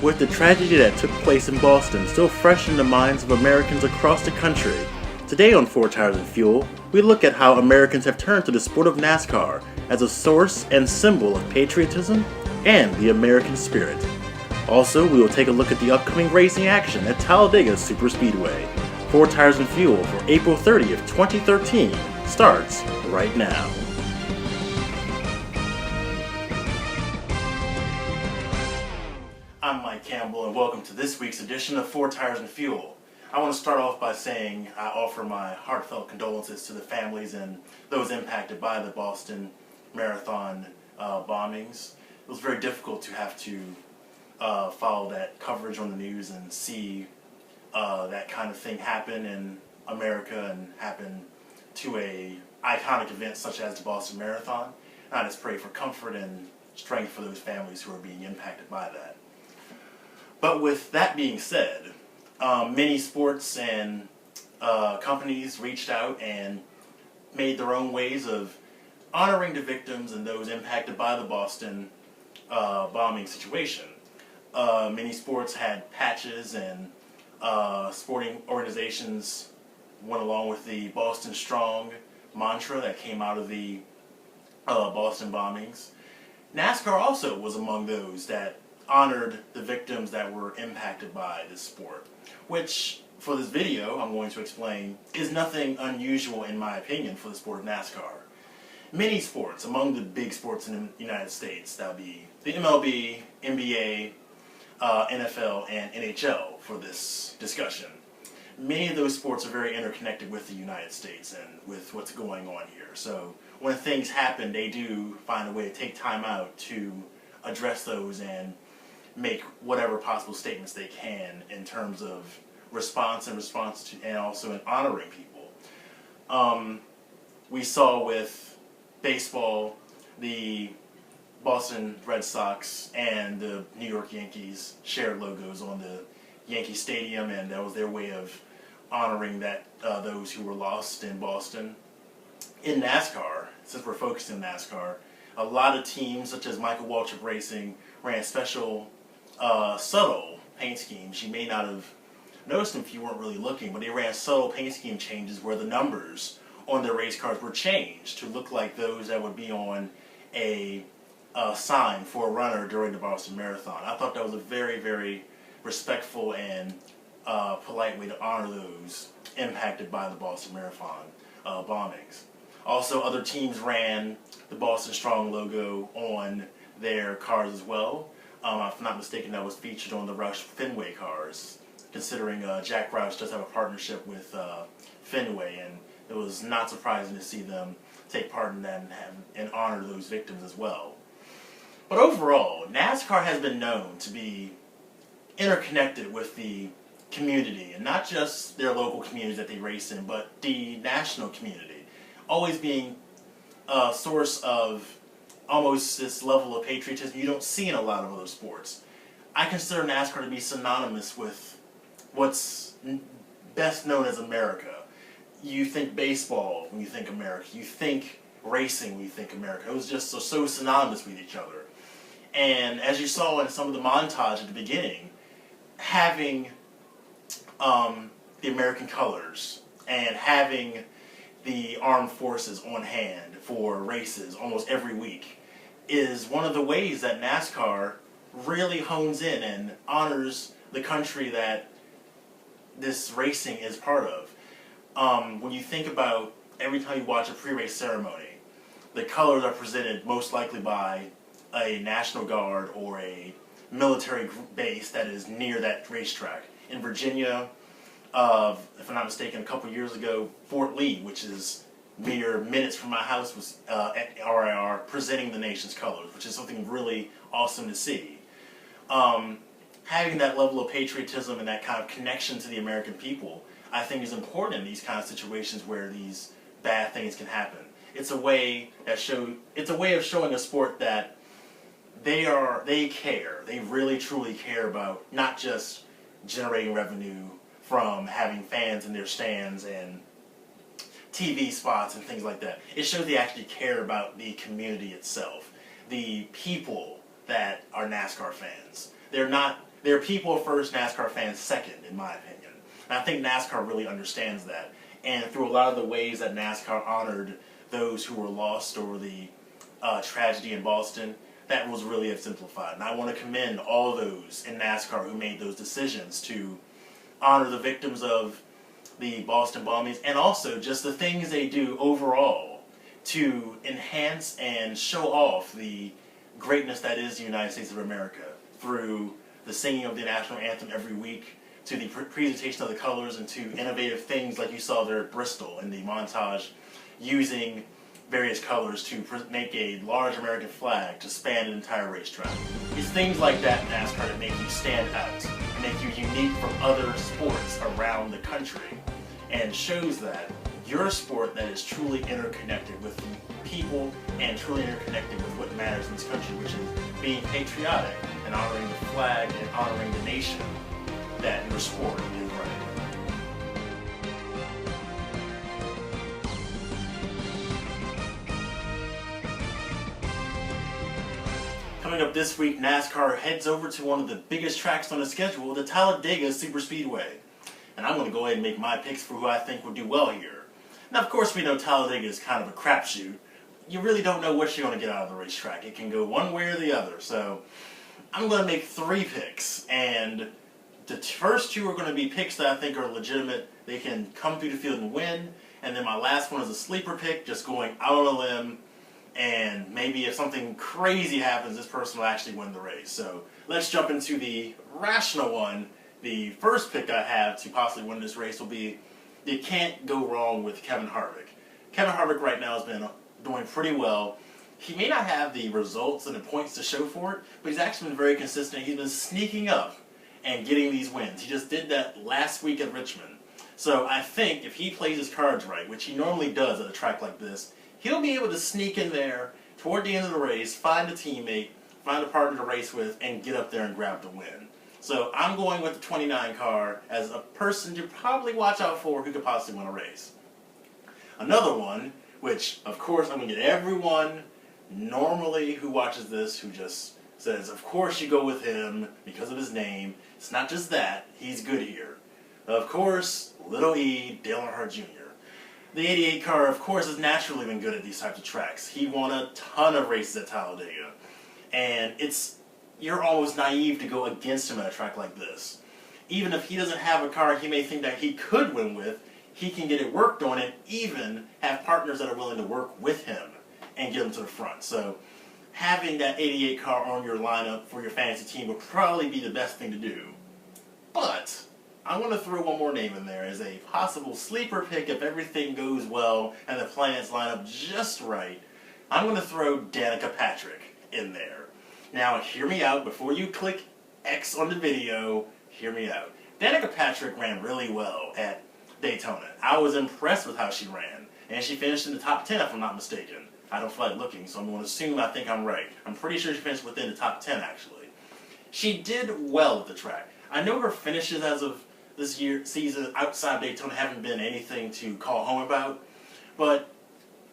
With the tragedy that took place in Boston still fresh in the minds of Americans across the country, today on Four Tires and Fuel, we look at how Americans have turned to the sport of NASCAR as a source and symbol of patriotism and the American spirit. Also, we will take a look at the upcoming racing action at Talladega Superspeedway. Four Tires and Fuel for April 30th, 2013 starts right now. I'm Mike Campbell, and welcome to this week's edition of Four Tires and Fuel. I want to start off by saying I offer my heartfelt condolences to the families and those impacted by the Boston Marathon bombings. It was very difficult to have to follow that coverage on the news and see that kind of thing happen in America and happen to a iconic event such as the Boston Marathon. And I just pray for comfort and strength for those families who are being impacted by that. But with that being said, many sports and companies reached out and made their own ways of honoring the victims and those impacted by the Boston bombing situation. Many sports had patches, and sporting organizations went along with the Boston Strong mantra that came out of the Boston bombings. NASCAR also was among those that honored the victims that were impacted by this sport, which, for this video, I'm going to explain, is nothing unusual in my opinion for the sport of NASCAR. Many sports, among the big sports in the United States, that would be the MLB, NBA, NFL, and NHL for this discussion. Many of those sports are very interconnected with the United States and with what's going on here. So when things happen, they do find a way to take time out to address those and make whatever possible statements they can in terms of response to, and also in honoring people. We saw with baseball, the Boston Red Sox and the New York Yankees shared logos on the Yankee Stadium, and that was their way of honoring that those who were lost in Boston. In NASCAR, since we're focused in NASCAR, a lot of teams such as Michael Waltrip Racing ran special subtle paint schemes. You may not have noticed them if you weren't really looking, but they ran subtle paint scheme changes where the numbers on their race cars were changed to look like those that would be on a sign for a runner during the Boston Marathon. I thought that was a very, very respectful and polite way to honor those impacted by the Boston Marathon bombings. Also, other teams ran the Boston Strong logo on their cars as well. If I'm not mistaken, that was featured on the Roush Fenway cars, considering Jack Roush does have a partnership with Fenway, and it was not surprising to see them take part in that and honor those victims as well. But overall, NASCAR has been known to be interconnected with the community, and not just their local communities that they race in, but the national community, always being a source of almost this level of patriotism you don't see in a lot of other sports. I consider NASCAR to be synonymous with what's best known as America. You think baseball when you think America. You think racing when you think America. It was just so synonymous with each other. And as you saw in some of the montage at the beginning, having the American colors and having the armed forces on hand for races almost every week is one of the ways that NASCAR really hones in and honors the country that this racing is part of. When you think about every time you watch a pre-race ceremony, the colors are presented most likely by a National Guard or a military base that is near that racetrack. In Virginia, if I'm not mistaken, a couple years ago, Fort Lee, which is mere minutes from my house, was at RIR presenting the nation's colors, which is something really awesome to see. Having that level of patriotism and that kind of connection to the American people, I think, is important in these kind of situations where these bad things can happen. It's a way of showing a sport that they care. They really truly care about not just generating revenue from having fans in their stands and TV spots and things like that. It shows they actually care about the community itself, the people that are NASCAR fans. They're not they're people first, NASCAR fans second, in my opinion. And I think NASCAR really understands that. And through a lot of the ways that NASCAR honored those who were lost over the tragedy in Boston, that was really exemplified. And I want to commend all those in NASCAR who made those decisions to honor the victims of the Boston bombings, and also just the things they do overall to enhance and show off the greatness that is the United States of America through the singing of the national anthem every week, to the presentation of the colors, and to innovative things like you saw there at Bristol in the montage, using various colors to make a large American flag to span an entire racetrack. It's things like that in NASCAR that make you stand out, and make you unique from other sports around the country, and shows that you're a sport that is truly interconnected with people and truly interconnected with what matters in this country, which is being patriotic and honoring the flag and honoring the nation that your sport is running. Coming up this week, NASCAR heads over to one of the biggest tracks on the schedule, the Talladega Superspeedway. And I'm going to go ahead and make my picks for who I think will do well here. Now, of course, we know Talladega is kind of a crapshoot. You really don't know what you're going to get out of the racetrack. It can go one way or the other. So I'm going to make 3 picks. And the first 2 are going to be picks that I think are legitimate. They can come through the field and win. And then my last one is a sleeper pick, just going out on a limb. And maybe if something crazy happens, this person will actually win the race. So let's jump into the rational one. The first pick I have to possibly win this race will be, you can't go wrong with Kevin Harvick. Kevin Harvick right now has been doing pretty well. He may not have the results and the points to show for it, but he's actually been very consistent. He's been sneaking up and getting these wins. He just did that last week at Richmond. So I think if he plays his cards right, which he normally does at a track like this, he'll be able to sneak in there toward the end of the race, find a teammate, find a partner to race with, and get up there and grab the win. So I'm going with the 29 car as a person to probably watch out for who could possibly win a race. Another one, which of course I'm going to get everyone normally who watches this who just says, of course you go with him because of his name. It's not just that, he's good here. Of course, Little E, Dale Earnhardt Jr. The 88 car, of course, has naturally been good at these types of tracks. He won a ton of races at Talladega. And you're almost naive to go against him at a track like this. Even if he doesn't have a car he may think that he could win with, he can get it worked on and even have partners that are willing to work with him and get him to the front. So having that 88 car on your lineup for your fantasy team would probably be the best thing to do. But I'm going to throw one more name in there as a possible sleeper pick if everything goes well and the planets line up just right. I'm going to throw Danica Patrick in there. Now, hear me out. Before you click X on the video, hear me out. Danica Patrick ran really well at Daytona. I was impressed with how she ran. And she finished in the top 10, if I'm not mistaken. I don't feel like looking, so I'm going to assume I think I'm right. I'm pretty sure she finished within the top 10, actually. She did well at the track. I know her finishes as of this season outside Daytona haven't been anything to call home about. But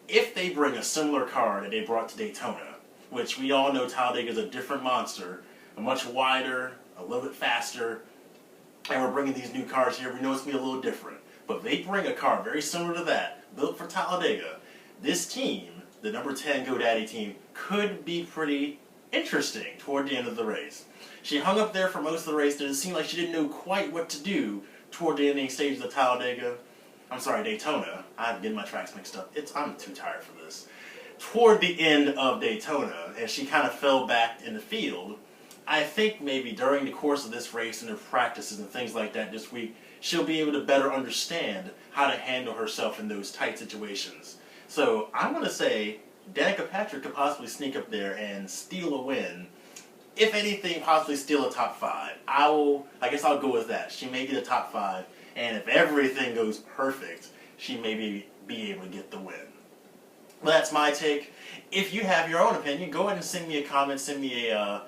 if they bring a similar car that they brought to Daytona, which we all know Talladega is a different monster, a much wider, a little bit faster, and we're bringing these new cars here, we know it's going to be a little different. But if they bring a car very similar to that, built for Talladega, this team, the number 10 GoDaddy team, could be pretty interesting toward the end of the race. She hung up there for most of the race, and it seemed like she didn't know quite what to do toward the ending stage of the Daytona. I'm getting my tracks mixed up. I'm too tired for this. Toward the end of Daytona, and she kind of fell back in the field. I think maybe during the course of this race and her practices and things like that this week, she'll be able to better understand how to handle herself in those tight situations. So I'm going to say Danica Patrick could possibly sneak up there and steal a win. If anything, possibly steal a top 5. I guess I'll go with that. She may get a top 5, and if everything goes perfect, she may be able to get the win. Well, that's my take. If you have your own opinion, go ahead and send me a comment. Send me a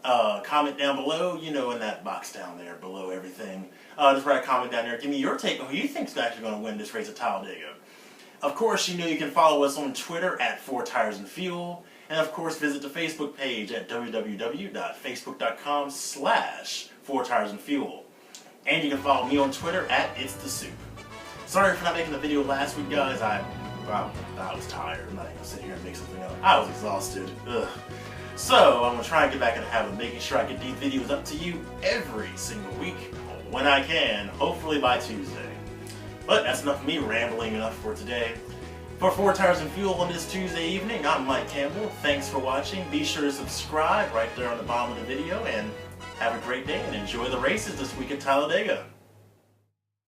comment down below, in that box down there below everything. Just write a comment down there. Give me your take on who you think is actually going to win this race at Talladega. Of course, you can follow us on Twitter at 4TiresAndFuel. And of course, visit the Facebook page at www.facebook.com/4tiresandfuel. And you can follow me on Twitter at It's The Soup. Sorry for not making the video last week, guys. I was tired. I'm not even gonna sit here and make something up. I was exhausted. Ugh. So I'm gonna try and get back in the habit of making sure I get these videos up to you every single week when I can, hopefully by Tuesday. But that's enough of me rambling enough for today. For 4 Tires and Fuel on this Tuesday evening, I'm Mike Campbell. Thanks for watching. Be sure to subscribe right there on the bottom of the video, and have a great day and enjoy the races this week at Talladega.